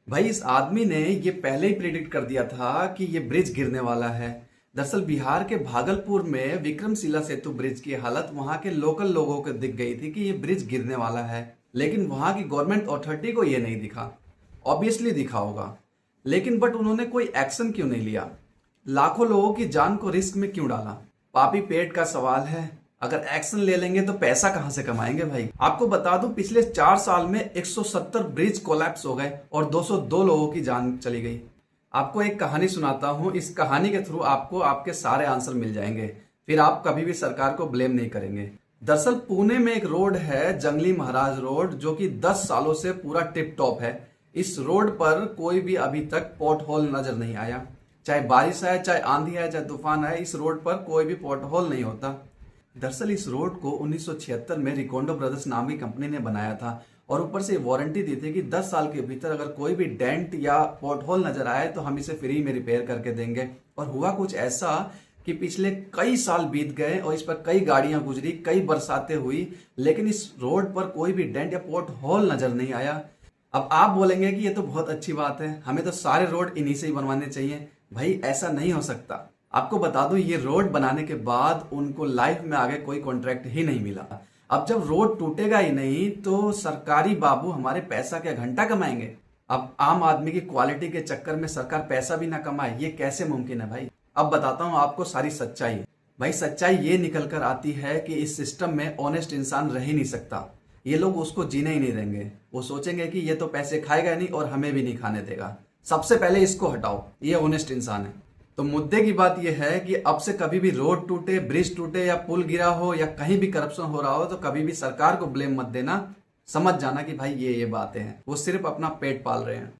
भाई इस आदमी ने ये पहले ही प्रेडिक्ट कर दिया था कि ये ब्रिज गिरने वाला है। दरअसल बिहार के भागलपुर में विक्रमशिला सेतु ब्रिज की हालत वहां के लोकल लोगों को दिख गई थी कि ये ब्रिज गिरने वाला है, लेकिन वहां की गवर्नमेंट अथॉरिटी को ये नहीं दिखा। ऑब्वियसली दिखा होगा, लेकिन बट उन्होंने कोई एक्शन क्यों नहीं लिया? लाखों लोगों की जान को रिस्क में क्यों डाला? पापी पेट का सवाल है। अगर एक्शन ले लेंगे तो पैसा कहां से कमाएंगे भाई? आपको बता दूं, पिछले 4 साल में 170 ब्रिज कोलैप्स हो गए और 202 लोगों की जान चली गई। आपको एक कहानी सुनाता हूं, इस कहानी के थ्रू आपको आपके सारे आंसर मिल जाएंगे, फिर आप कभी भी सरकार को ब्लेम नहीं करेंगे। दरअसल पुणे में एक रोड है, जंगली महाराज रोड, जो कि 10 सालों से पूरा टिप टॉप है। इस रोड पर कोई भी अभी तक पॉट होल नजर नहीं आया। चाहे बारिश आए, चाहे आंधी आए, चाहे तूफान आए, इस रोड पर कोई भी पॉट होल नहीं होता। दरअसल इस रोड को 1976 में रिकोंडो ब्रदर्स नाम की कंपनी ने बनाया था और ऊपर से वारंटी दी थी कि 10 साल के भीतर अगर कोई भी डेंट या पॉट होल नजर आए तो हम इसे फ्री में रिपेयर करके देंगे। और हुआ कुछ ऐसा कि पिछले कई साल बीत गए और इस पर कई गाड़ियां गुजरी, कई बरसातें हुई, लेकिन इस रोड पर कोई भी डेंट या पॉट होल नजर नहीं आया। अब आप बोलेंगे कि ये तो बहुत अच्छी बात है, हमें तो सारे रोड इन्हीं से ही बनवाने चाहिए। भाई ऐसा नहीं हो सकता। आपको बता दूं, ये रोड बनाने के बाद उनको लाइफ में आगे कोई कॉन्ट्रैक्ट ही नहीं मिला। अब जब रोड टूटेगा ही नहीं तो सरकारी बाबू हमारे पैसा क्या घंटा कमाएंगे? अब आम आदमी की क्वालिटी के चक्कर में सरकार पैसा भी ना कमाए, ये कैसे मुमकिन है भाई? अब बताता हूं आपको सारी सच्चाई। भाई सच्चाई ये निकल कर आती है कि इस सिस्टम में ऑनेस्ट इंसान रह ही नहीं सकता। ये लोग उसको जीने ही नहीं देंगे। वो सोचेंगे कि ये तो पैसे खाएगा नहीं और हमें भी नहीं खाने देगा, सबसे पहले इसको हटाओ, ये ऑनेस्ट इंसान है। तो मुद्दे की बात यह है कि अब से कभी भी रोड टूटे, ब्रिज टूटे या पुल गिरा हो या कहीं भी करप्शन हो रहा हो तो कभी भी सरकार को ब्लेम मत देना। समझ जाना कि भाई ये बातें हैं, वो सिर्फ अपना पेट पाल रहे हैं।